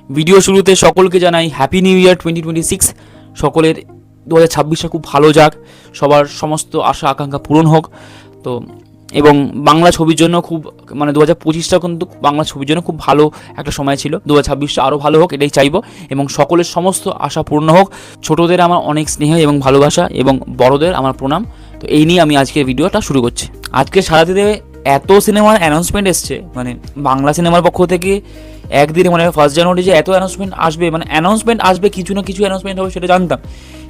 Video শুরুতে সকলকে জানাই হ্যাপি নিউ ইয়ার 2026। সকলের 2026টা খুব ভালো যাক, সবার সমস্ত আশা আকাঙ্ক্ষা পূরণ হোক। তো এবং বাংলা ছবির জন্য খুব 2025টা কিন্তু বাংলা ছবির জন্য খুব ভালো একটা সময় ছিল। 2026টা আরও ভালো হোক এটাই চাইবো, এবং সকলের সমস্ত আশা পূর্ণ হোক। ছোটদের আমার অনেক স্নেহ এবং ভালোবাসা, এবং বড়দের আমার প্রণাম। তো এই নিয়ে আমি আজকের ভিডিওটা শুরু করছি। আজকে সারাদিনে এত সিনেমার অ্যানাউন্সমেন্ট এসছে, বাংলা সিনেমার পক্ষ থেকে একদিনে 1 জানুয়ারি যে এত অ্যানাউন্সমেন্ট আসবে, কিছু না কিছু অ্যানাউন্সমেন্ট হবে সেটা জানতাম,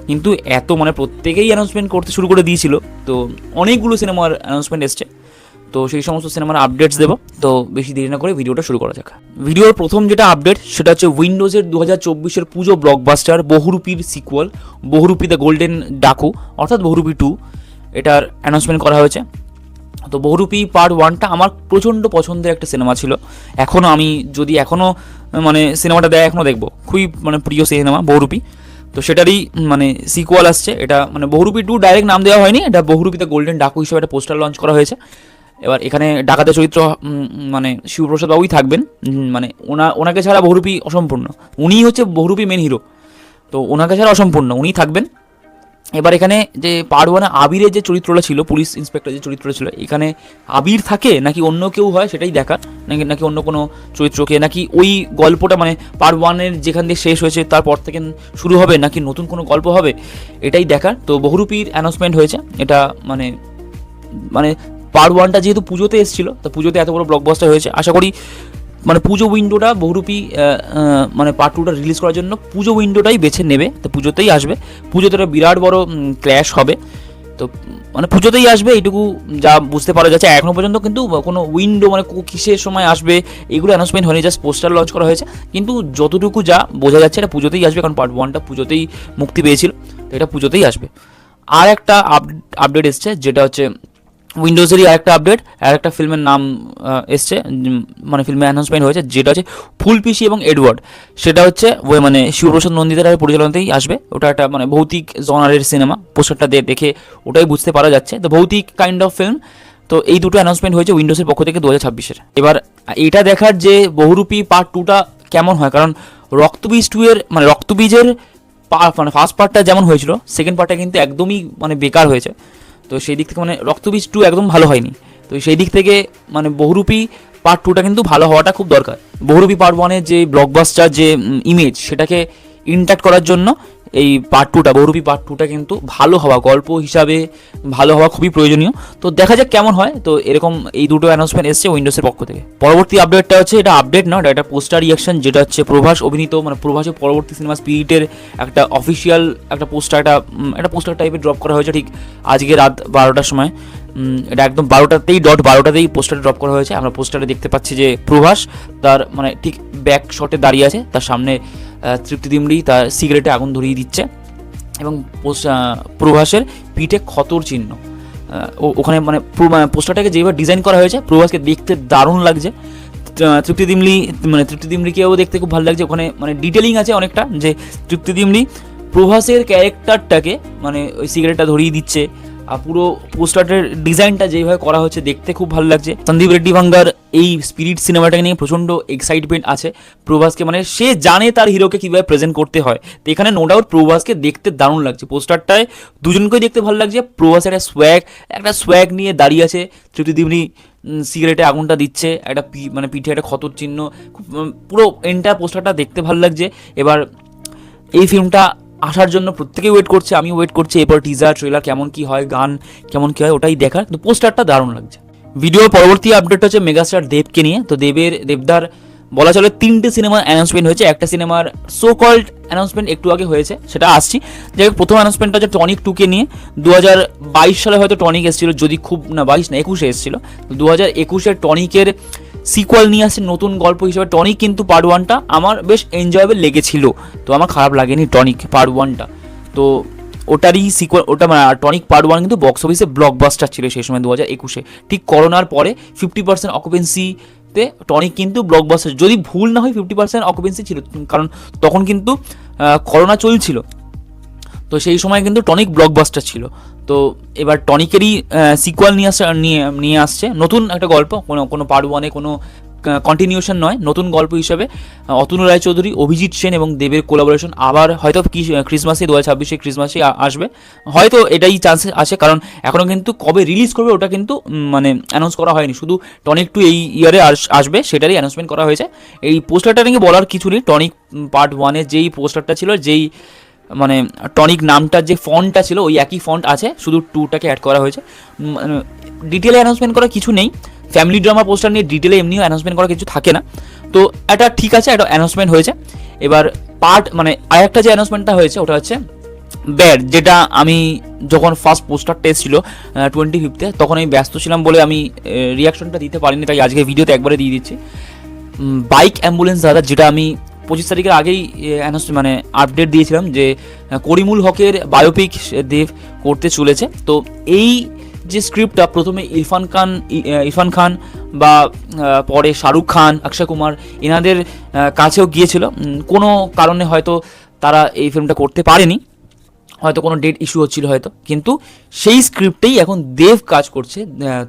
কিন্তু এত প্রত্যেকেই অ্যানাউন্সমেন্ট করতে শুরু করে দিয়েছিল। তো অনেকগুলো সিনেমার অ্যানাউন্সমেন্ট এসছে, তো সেই সমস্ত সিনেমার আপডেটস দেবো। তো বেশি দেরি না করে ভিডিওটা শুরু করা যাক। ভিডিওর প্রথম যেটা আপডেট সেটা হচ্ছে উইন্ডোজের 2024-এর পুজো ব্লকবাস্টার বহুরূপীর sequel, Bahurupi the golden Daku, অর্থাৎ বহুরূপী 2, এটার অ্যানাউন্সমেন্ট করা হয়েছে। তো বহুরূপী পার্ট 1টা আমার প্রচণ্ড পছন্দের একটা সিনেমা ছিল। এখনও আমি যদি সিনেমাটা দেয় এখনও দেখবো, খুবই প্রিয় সিনেমা বহুরূপী। তো সেটারই সিকুয়াল আসছে। এটা বহুরূপী 2 ডাইরেক্ট নাম দেওয়া হয়নি, এটা বহুরূপী দ্য গোল্ডেন ডাকু হিসেবে একটা পোস্টার লঞ্চ করা হয়েছে। এবার এখানে ডাকাতের চরিত্র শিবপ্রসাদ বাবুই থাকবেন। ওনাকে ছাড়া বহুরূপী অসম্পূর্ণ, উনিই হচ্ছে বহুরূপী মেন হিরো, তো ওনাকে ছাড়া অসম্পূর্ণ, উনিই থাকবেন। এবার এখানে যে পার্ট 1-এ আবিরের যে চরিত্রটা ছিল, পুলিশ ইন্সপেক্টর যে চরিত্রটা ছিল, এখানে আবির থাকে নাকি অন্য কেউ হয় সেটাই দেখার, নাকি অন্য কোনো চরিত্রকে, নাকি ওই গল্পটা পার্ট 1-এর যেখান দিয়ে শেষ হয়েছে তারপর থেকে শুরু হবে, নাকি নতুন কোনো গল্প হবে, এটাই দেখার। তো বহুরূপীর অ্যানাউন্সমেন্ট হয়েছে। এটা পার্ট 1টা যেহেতু পুজোতে এসেছিলো, তো পুজোতে এত বড় ব্লকবাস্টার হয়েছে, আশা করি পুজো উইন্ডোটা বহুরূপী পার্ট 2টা রিলিজ করার জন্য পুজো উইন্ডোটাই বেছে নেবে। তো পুজোতেই আসবে, পুজোতে একটা বিরাট বড় ক্র্যাশ হবে। তো পুজোতেই আসবে, এইটুকু যা বুঝতে পারা যাচ্ছে। এখনও পর্যন্ত কিন্তু কোনো উইন্ডো কিসের সময় আসবে এগুলো অ্যানাউন্সমেন্ট হয়নি, জাস্ট পোস্টার লঞ্চ করা হয়েছে। কিন্তু যতটুকু যা বোঝা যাচ্ছে এটা পুজোতেই আসবে, কারণ পার্ট 1টা পুজোতেই মুক্তি পেয়েছিল, তো এটা পুজোতেই আসবে। আর একটা আপডেট এসছে, যেটা হচ্ছে উইন্ডোজেরই আরেকটা আপডেট, আরেকটা ফিল্মের নাম এসছে, ফিল্মের অ্যানাউন্সমেন্ট হয়েছে, যেটা হচ্ছে ফুলপিসি এবং এডওয়ার্ড। সেটা হচ্ছে শিবপ্রসাদ নন্দিতার পরিচালনাতেই আসবে। ওটা একটা ভৌতিক জনারের সিনেমা, পোস্টারটা দেখে ওটাই বুঝতে পারা যাচ্ছে, তো ভৌতিক কাইন্ড অফ ফিল্ম। তো এই দুটো অ্যানাউন্সমেন্ট হয়েছে উইন্ডোজের পক্ষ থেকে 2026-এর। এবার এটা দেখার যে বহুরূপী পার্ট 2টা কেমন হয়, কারণ রক্তবীজ 2-এর রক্তবীজের ফার্স্ট পার্টটা যেমন হয়েছিল, সেকেন্ড পার্টটা কিন্তু একদমই বেকার হয়েছে। তো সেই দিক থেকে রক্তবীজ 2 একদম ভালো হয়নি। তো সেই দিক থেকে বহুরূপী পার্ট 2টা কিন্তু ভালো হওয়াটা খুব দরকার। বহুরূপী পার্ট 1-এর যে ব্লকবাস্টার যে ইমেজ, সেটাকে ইনট্যাক্ট করার জন্য এই পার্ট 2টা, বহুরূপী পার্ট 2টা কিন্তু ভালো হওয়া, গল্প হিসাবে ভালো হওয়া খুবই প্রয়োজনীয়। তো দেখা যাক কেমন হয়। তো এরকম এই দুটো অ্যানাউন্সমেন্ট এসছে উইন্ডোজের পক্ষ থেকে। পরবর্তী আপডেটটা হচ্ছে, এটা আপডেট না, এটা একটা পোস্টার রিয়াকশন, যেটা হচ্ছে প্রভাস অভিনীত প্রভাসের পরবর্তী সিনেমা স্পিরিটের একটা অফিসিয়াল একটা পোস্টার, একটা পোস্টার টাইপের ড্রপ করা হয়েছে ঠিক আজকে রাত 12টার সময়। এটা একদম 12টাতেই পোস্টার ড্রপ করা হয়েছে। আমরা পোস্টারে দেখতে পাচ্ছি যে প্রভাস তার ঠিক ব্যাক শটে দাঁড়িয়ে আছে, তার সামনে তৃপ্তি দিমড়ি তার সিগারেটে আগুন ধরিয়ে দিচ্ছে, এবং প্রভাসের পিঠে ক্ষতর চিহ্ন। ওখানে পোস্টারটাকে যেভাবে ডিজাইন করা হয়েছে, প্রভাসকে দেখতে দারুণ লাগছে। তৃপ্তি দিমড়িকেও দেখতে খুব ভালো লাগছে। ওখানে ডিটেলিং আছে অনেকটা, যে তৃপ্তি দিমড়ি প্রভাসের ক্যারেক্টারটাকে ওই সিগারেটটা ধরিয়ে দিচ্ছে, আর পুরো পোস্টারের ডিজাইনটা যেভাবে করা হচ্ছে দেখতে খুব ভালো লাগছে। সন্দীপ রেড্ডি ভাঙ্গার এই স্পিরিট সিনেমাটাকে নিয়ে প্রচণ্ড এক্সাইটমেন্ট আছে। প্রভাসকে সে জানে তার হিরোকে কীভাবে প্রেজেন্ট করতে হয়। তো এখানে নো ডাউট প্রভাসকে দেখতে দারুণ লাগছে। পোস্টারটায় দুজনকেই দেখতে ভালো লাগছে। প্রভাসের একটা সোয়াগ নিয়ে দাঁড়িয়ে আছে, তৃপ্তি দিমনি সিগারেটে আগুনটা দিচ্ছে, একটা পিঠে একটা ক্ষতর চিহ্ন, পুরো এন্টায়ার পোস্টারটা দেখতে ভালো লাগছে। এবার এই ফিল্মটা আসার জন্য প্রত্যেকেই ওয়েট করছে, আমি ওয়েট করছি। এরপর টিজার ট্রেলার কেমন কি হয়, গান কেমন কি হয়, ওটাই দেখার। তো পোস্টারটা দারুণ লাগছে। ভিডিওর পরবর্তী আপডেট হচ্ছে মেগাস্টার দেবকে নিয়ে। তো দেবদার বলা চলে 3টে সিনেমার অ্যানাউন্সমেন্ট হয়েছে। একটা সিনেমার সো কল্ড অ্যানাউন্সমেন্ট একটু আগে হয়েছে, সেটা আসছি। যাই হোক, প্রথম অ্যানাউন্সমেন্টটা হচ্ছে টনিক 2কে নিয়ে। 2022 সালে হয়তো টনিক এসেছিল, যদি খুব 21 এসেছিল। 2021-এর টনিকের সিকুয়াল নিয়ে আসছে নতুন গল্প হিসেবে। টনিক কিন্তু পার্ট 1টা আমার বেশ এনজয়েবল লেগেছিল, তো আমার খারাপ লাগেনি টনিক পার্ট 1টা। তো ওটারই সিকুয়াল, টনিক পার্ট 1 কিন্তু বক্স অফিসে ব্লকবাস্টার ছিল সেই সময় 2021-এ। ঠিক করোনার পরে 50% অকুপেন্সিতে টনিক কিন্তু ব্লকবাস্টার, যদি ভুল না হয় 50% অকুপেন্সি ছিল, কারণ তখন কিন্তু করোনা চলছিল। তো সেই সময় কিন্তু টনিক ব্লকবাস্টার ছিল। তো এবার টনিকেরই সিকুয়াল নিয়ে আসছে নতুন একটা গল্প, কোনো পার্ট 1-এ কোনো কন্টিনিউশন নয়, নতুন গল্প হিসাবে অতনু রায়চৌধুরী, অভিজিৎ সেন এবং দেবের কোলাবোরেশন আবার হয়তো ক্রিসমাসে 2026 ক্রিসমাসে আসবে, হয়তো এটাই চান্স আছে, কারণ এখনও কিন্তু কবে রিলিজ করবে ওটা কিন্তু মানে অ্যানাউন্স করা হয়নি, শুধু টনিক 2 এই ইয়ারে আসবে সেটারই অ্যানাউন্সমেন্ট করা হয়েছে। এই পোস্টারটা নিয়ে বলার কিছু নেই, টনিক পার্ট 1-এ যেই পোস্টারটা ছিল, যেই মানে টনিক নামটার যে ফন্টটা ছিল ওই একই ফন্ট আছে, শুধু 2টাকে অ্যাড করা হয়েছে। ডিটেলে অ্যানাউন্সমেন্ট করা কিছু নেই, ফ্যামিলি ড্রামা পোস্টার নিয়ে ডিটেলে এমনিও অ্যানাউন্সমেন্ট করা কিছু থাকে না, তো এটা ঠিক আছে, এটা অ্যানাউন্সমেন্ট হয়েছে। এবার পার্ট মানে আরেকটা যে অ্যানাউন্সমেন্টটা হয়েছে ওটা হচ্ছে ব্যাড, যেটা আমি যখন ফার্স্ট পোস্টারটা এসেছিল 25-এ তখন আমি ব্যস্ত ছিলাম বলে আমি রিয়াকশনটা দিতে পারিনি, তাই আজকে ভিডিওতে একবারে দিয়ে দিচ্ছি। বাইক অ্যাম্বুলেন্স দাদা, যেটা আমি 25 তারিখের আগেই মানে আপডেট দিয়েছিলাম যে করিমুল হকের বায়োপিক দেব করতে চলেছে। তো এই যে স্ক্রিপ্টটা প্রথমে ইরফান খান বা পরে শাহরুখ খান, অক্ষয় কুমার এনাদের কাছেও গিয়েছিল, কোনো কারণে হয়তো তারা এই ফিল্মটা করতে পারেনি, হয়তো কোনো ডেট ইস্যু হচ্ছিল হয়তো, কিন্তু সেই স্ক্রিপ্টেই এখন দেব কাজ করছে।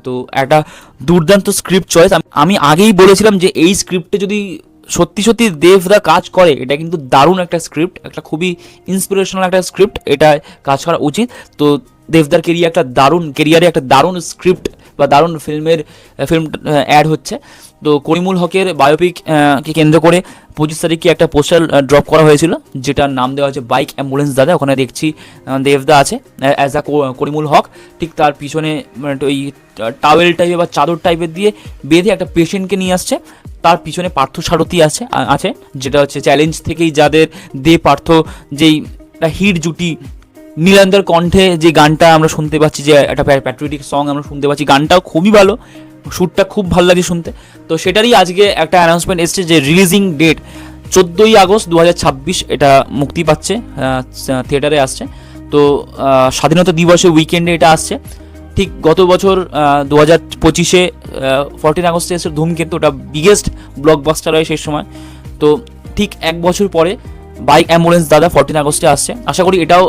তো একটা দুর্দান্ত স্ক্রিপ্ট চয়েস, আমি আগেই বলেছিলাম যে এই স্ক্রিপ্টে যদি সত্যি সত্যি দেবদা কাজ করে, এটা কিন্তু দারুণ একটা স্ক্রিপ্ট, একটা খুবই ইন্সপিরেশনাল একটা স্ক্রিপ্ট, এটা কাজ করা উচিত। তো দেবদার কেরিয়ারে একটা দারুণ স্ক্রিপ্ট বা দারুণ ফিল্ম অ্যাড হচ্ছে। তো করিমুল হকের বায়োপিক কে কেন্দ্র করে 25 তারিখে একটা পোস্টার ড্রপ করা হয়েছিল, যেটার নাম দেওয়া হয়েছে বাইক অ্যাম্বুলেন্স দাদা। ওখানে দেখছি দেবদা আছে অ্যাজ আ করিমুল হক, ঠিক তার পিছনে ওই টাওয়েল টাইপের বা চাদর টাইপের দিয়ে বেঁধে একটা পেশেন্টকে নিয়ে আসছে, তার পিছনে পার্থ সারথী আছে, যেটা হচ্ছে চ্যালেঞ্জ থেকেই যাদের পার্থ যেই হিট জুটি, নীলান্দার কণ্ঠে যে গানটা আমরা শুনতে পাচ্ছি, যে একটা প্যাট্রিয়টিক সং আমরা শুনতে পাচ্ছি, গানটাও খুবই ভালো, শ্যুটটা খুব ভালো লাগে শুনতে। তো সেটারই আজকে একটা অ্যানাউন্সমেন্ট এসছে যে রিলিজিং ডেট 14ই আগস্ট 2026 এটা মুক্তি পাচ্ছে, থিয়েটারে আসছে। তো স্বাধীনতা দিবসের উইকেন্ডে এটা আসছে। ঠিক গত বছর 2025-এ 14 আগস্টে এসে ধূমকেতু, ওটা বিগেস্ট ব্লকবাস্টার হয় সেই সময়। তো ঠিক এক বছর পরে বাইক অ্যাম্বুলেন্স দাদা 14 আগস্টে আসছে, আশা করি এটাও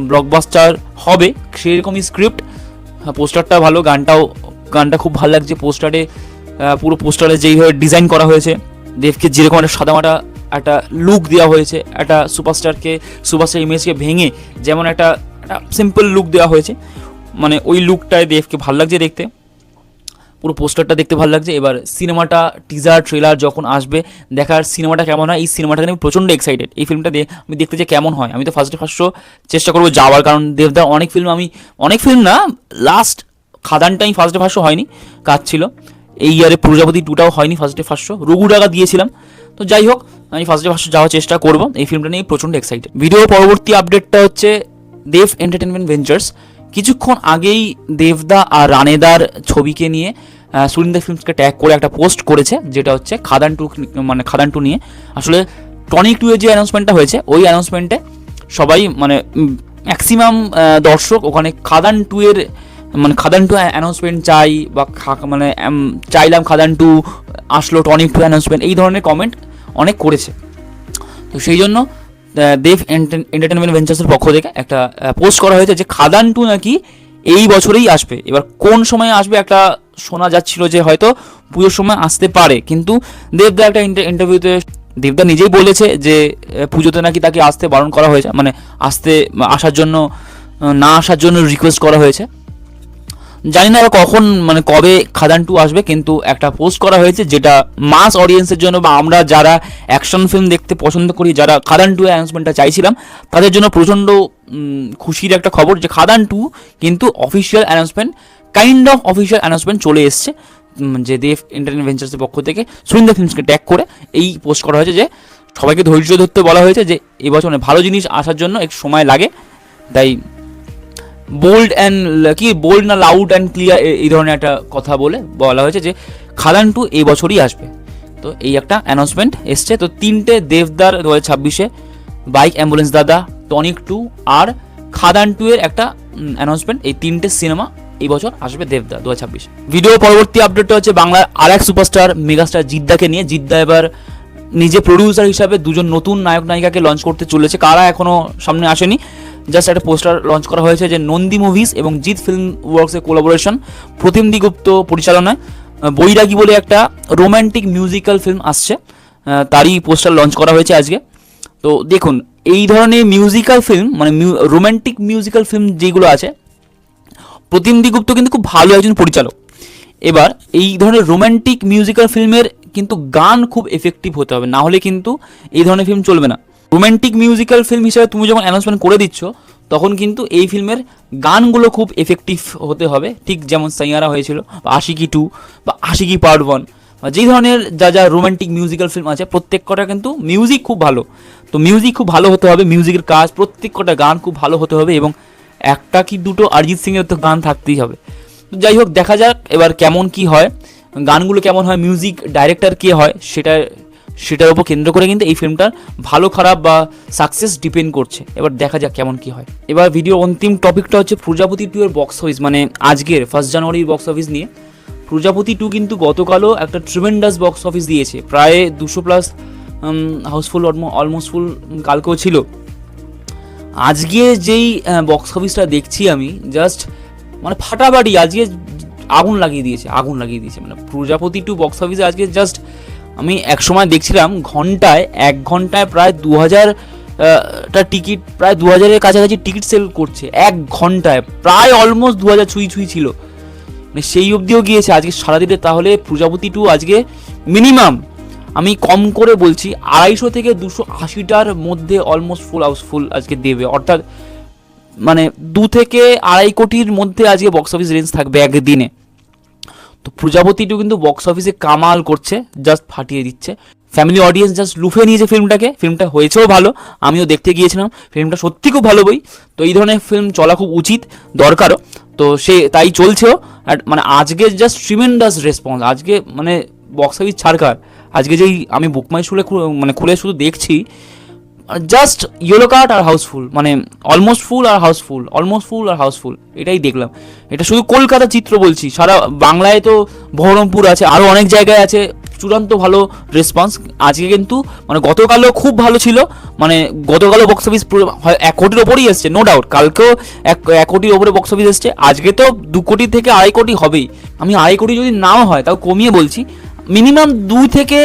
ব্লকবাস্টার হবে, সেরকমই স্ক্রিপ্ট, পোস্টারটা ভালো, গানটা খুব ভালো লাগছে। পুরো পোস্টারে যেইভাবে ডিজাইন করা হয়েছে, দেবকে যেরকম একটা সাদামাটা একটা লুক দেওয়া হয়েছে, একটা সুপারস্টার ইমেজকে ভেঙে যেমন একটা সিম্পল লুক দেওয়া হয়েছে, মানে ওই লুকটায় দেবকে ভালো লাগছে দেখতে, পুরো পোস্টারটা দেখতে ভালো লাগছে। এবার সিনেমাটা টিজার ট্রেলার যখন আসবে, দেখার সিনেমাটা কেমন হয়, এই সিনেমাটাকে আমি প্রচণ্ড এক্সাইটেড, এই ফিল্মটা আমি দেখতে চাই কেমন হয়। আমি তো ফার্স্ট শো চেষ্টা করবো যাওয়ার, কারণ দেবদার অনেক ফিল্ম না, লাস্ট খাদানটা আমি ফার্স্ট শো হয়নি, কাজ ছিল, এই ইয়ারে প্রজাপতি 2টাও হয়নি ফার্স্ট শো, রঘু ডাকা দিয়েছিলাম। তো যাই হোক, আমি ফার্স্ট শো যাওয়ার চেষ্টা করবো, এই ফিল্মটা নিয়ে প্রচণ্ড এক্সাইটেড। ভিডিও পরবর্তী আপডেটটা হচ্ছে দেব এন্টারটেনমেন্ট ভেঞ্চার্স কিছুক্ষণ আগেই দেবদা আর রানেদার ছবিকে নিয়ে সুরিন্দা ফিল্মসকে ট্যাগ করে একটা পোস্ট করেছে, যেটা হচ্ছে খাদান 2 নিয়ে। আসলে টনিক 2 এর যে অ্যানাউন্সমেন্টটা হয়েছে, ওই অ্যানাউন্সমেন্টে সবাই মানে ম্যাক্সিমাম দর্শক ওখানে খাদান 2 অ্যানাউন্সমেন্ট চাই, বা মানে চাইলাম খাদান 2 আসলো, টনিক 2 অ্যানাউন্সমেন্ট, এই ধরনের কমেন্ট অনেক করেছে। তো সেই জন্য দেব এন্টারটেনমেন্ট ভেঞ্চার্সের পক্ষ থেকে একটা পোস্ট করা হয়েছে যে খাদান 2 নাকি এই বছরেই আসবে। এবার কোন সময় আসবে একটা শোনা যাচ্ছিল যে হয়তো পুজোর সময় আসতে পারে, কিন্তু দেবদা একটা ইন্টারভিউতে দেবদা নিজেই বলেছে যে পুজোতে নাকি তাকে আসতে বারণ করা হয়েছে, মানে না আসার জন্য রিকোয়েস্ট করা হয়েছে। জানি না এবার কখন মানে কবে খাদান 2 আসবে, কিন্তু একটা পোস্ট করা হয়েছে যেটা মাস অডিয়েন্সের জন্য, বা আমরা যারা অ্যাকশন ফিল্ম দেখতে পছন্দ করি, যারা খাদান 2 অ্যানাউন্সমেন্টটা চাইছিলাম, তাদের জন্য প্রচণ্ড খুশির একটা খবর যে খাদান 2 কিন্তু অফিসিয়াল অ্যানাউন্সমেন্ট চলে এসছে, যে দেব এন্টারটেনমেন্ট ভেঞ্চার্সের পক্ষ থেকে সুরিন্দা ফিল্মসকে ট্যাগ করে এই পোস্ট করা হয়েছে, যে সবাইকে ধৈর্য ধরতে বলা হয়েছে, যে এবছর ভালো জিনিস আসার জন্য একটু সময় লাগে, তাই বোল্ড না লাউড অ্যান্ড ক্লিয়ার এই ধরনের একটা কথা বলা হয়েছে যে খাদান 2 এই বছরই আসবে। তো এই একটা অ্যানাউন্সমেন্ট এসছে। তো 3টে দেবদার 2026-এ, বাইক অ্যাম্বুলেন্স দাদা, টনিক 2 আর খাদান 2 এর একটা অ্যানাউন্সমেন্ট, এই 3টে সিনেমা এই বছর আসবে দেবদা 2026। ভিডিও পরবর্তী আপডেটটা হচ্ছে বাংলার আরেক সুপারস্টার মেগাস্টার জিদ্দাকে নিয়ে। জিদ্দা এবার নিজে প্রডিউসার হিসাবে 2জন নতুন নায়ক নায়িকাকে লঞ্চ করতে চলেছে, কারা এখনও সামনে আসেনি, জাস্ট একটা পোস্টার লঞ্চ করা হয়েছে যে নন্দী মুভিজ এবং জিৎ ফিল্ম ওয়ার্কসের কোলাবোরেশন, প্রতিমদি গুপ্ত পরিচালনায় বৈরাগী বলে একটা রোম্যান্টিক মিউজিক্যাল ফিল্ম আসছে, তারই পোস্টার লঞ্চ করা হয়েছে আজকে। তো দেখুন, এই ধরনের মিউজিক্যাল ফিল্ম মানে রোম্যান্টিক মিউজিক্যাল ফিল্ম যেগুলো আছে, প্রতিমদি গুপ্ত কিন্তু খুব ভালো একজন পরিচালক। এবার এই ধরনের রোম্যান্টিক মিউজিক্যাল ফিল্মের কিন্তু গান খুব এফেক্টিভ হতে হবে, না হলে কিন্তু এই ধরনের ফিল্ম চলবে না। রোম্যান্টিক মিউজিক্যাল ফিল্ম হিসেবে তুমি যখন অ্যানাউন্সমেন্ট করে দিচ্ছ, তখন কিন্তু এই ফিল্মের গানগুলো খুব এফেক্টিভ হতে হবে, ঠিক যেমন সাইয়ারা হয়েছিল, বা আশিকি 2 বা আশিকি পার্ট 1, বা যেই ধরনের যা রোম্যান্টিক মিউজিক্যাল ফিল্ম আছে প্রত্যেক কটা কিন্তু মিউজিক খুব ভালো। তো মিউজিক খুব ভালো হতে হবে, মিউজিকের কাজ, প্রত্যেক কটা গান খুব ভালো হতে হবে, এবং একটা কি দুটো অরিজিৎ সিংয়ের তো গান থাকতেই হবে। তো যাই হোক, দেখা যাক এবার কেমন কি হয়, গানগুলো কেমন হয়, মিউজিক ডাইরেক্টর কে হয়, সেটার উপর কেন্দ্র করে কিন্তু এই ফিল্মটার ভালো খারাপ বা সাকসেস ডিপেন্ড করছে। এবার দেখা যাক কেমন কি হয়। এবার ভিডিও অন্তিম টপিকটা হচ্ছে প্রজাপতি 2 এর বক্স অফিস, মানে আজকের 1 জানুয়ারির বক্স অফিস নিয়ে। প্রজাপতি 2 কিন্তু গতকালও একটা ট্রিমেন্ডাস বক্স অফিস দিয়েছে, প্রায় 200+ হাউসফুল, অলমোস্ট ফুল কালকেও ছিল। আজকে যেই বক্স অফিসটা দেখছি আমি, জাস্ট মানে ফাটাফাটি আজকে আগুন লাগিয়ে দিয়েছে মানে প্রজাপতি 2 বক্স অফিসে আজকে জাস্ট আমি এক সময় দেখছিলাম ঘন্টায় 1 ঘন্টায় প্রায় 2000টা টিকিট, প্রায় 2000-এর কাছাকাছি টিকিট সেল করছে 1 ঘন্টায়, প্রায় অলমোস্ট 2000 ছুঁই ছিল, মানে সেই অবধিও গিয়েছে আজকে সারাদিনে। তাহলে প্রজাপতি 2 আজকে মিনিমাম, আমি কম করে বলছি, 250 থেকে 280টার মধ্যে অলমোস্ট ফুল হাউসফুল আজকে দেবে, অর্থাৎ মানে 2 থেকে 2.5 কোটির মধ্যে আজকে বক্স অফিস রেঞ্জ থাকবে একদিনে। তো প্রজাপতি 2 কিন্তু বক্স অফিসে কামাল করছে, জাস্ট ফাটিয়ে দিচ্ছে। ফ্যামিলি অডিয়েন্স জাস্ট লুফে নিয়েছে ফিল্মটা হয়েছেও ভালো, আমিও দেখতে গিয়েছিলাম, ফিল্মটা সত্যি খুব ভালো বই। তো এই ধরনের ফিল্ম চলা খুব উচিত, দরকারও, তো সে তাই চলছেও। আর মানে আজকে জাস্ট ট্রিমেন্ডাস রেসপন্স, আজকে মানে বক্স অফিস ছাড়কার। আজকে যেই আমি বুকমাই খুলে শুধু দেখছি, জাস্ট ইয়েলো কার্ট আর হাউসফুল, মানে অলমোস্ট ফুল আর হাউসফুল, এটাই দেখলাম। এটা শুধু কলকাতা চিত্র বলছি, সারা বাংলায় তো বহরমপুর আছে, আরও অনেক জায়গায় আছে, চূড়ান্ত ভালো রেসপন্স। আজকে কিন্তু মানে গতকালও খুব ভালো ছিল, মানে গতকালও বক্স অফিস 1 কোটির ওপরেই এসছে, নো ডাউট। কালকেও 1 কোটির ওপরে বক্স অফিস এসছে, আজকে তো 2 কোটি থেকে 2.5 কোটি হবেই। আমি 2.5 কোটি যদি নাও হয়, তাও কমিয়ে বলছি, মিনিমাম 2 থেকে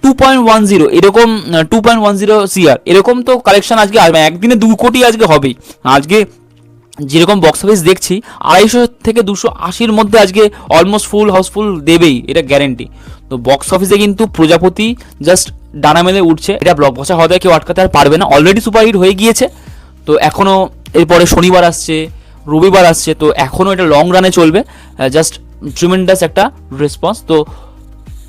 2.10 এরকম, 2.10 CR এরকম তো কালেকশন আজকে আসবে, একদিনে 2 কোটি আজকে হবেই। আজকে যেরকম বক্স অফিস দেখছি, 250 থেকে 280-র মধ্যে আজকে অলমোস্ট ফুল হাউসফুল দেবেই, এটা গ্যারেন্টি। তো বক্স অফিসে কিন্তু প্রজাপতি জাস্ট ডানা মেলে উঠছে, এটা ব্লকবাস্টার হওয়া কেউ আটকাতে আর পারবে না, অলরেডি সুপারহিট হয়ে গিয়েছে। তো এখনও এরপরে শনিবার আসছে, রবিবার আসছে, তো এখনও এটা লং রানে চলবে, জাস্ট ট্রিমেন্ডাস একটা রেসপন্স। তো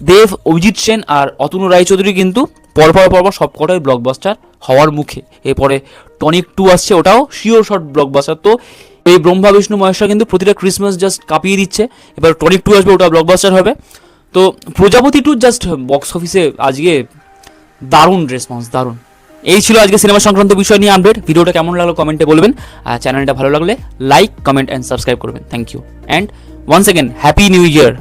দেব, অভিজিৎ সেন আর অতনু রায়চৌধুরী কিন্তু পরপর সবকটাই ব্লকবাস্টার হওয়ার মুখে। এরপরে টনিক 2 আসছে, ওটাও শিওর শট ব্লকবাস্টার। তো এই ব্রহ্মা বিষ্ণু মহেশ্বর কিন্তু প্রতিটা ক্রিসমাস জাস্ট কাঁপিয়ে দিচ্ছে। এবার টনিক 2 আসবে, ওটা ব্লকবাস্টার হবে। তো প্রজাপতি 2 জাস্ট বক্স অফিসে আজকে দারুণ রেসপন্স, দারুণ। এই ছিল আজকে সিনেমা সংক্রান্ত বিষয় নিয়ে আপডেট। ভিডিওটা কেমন লাগলো কমেন্টে বলবেন, আর চ্যানেলটা ভালো লাগলে লাইক, কমেন্ট অ্যান্ড সাবস্ক্রাইব করবেন। Thank you and once again happy new year.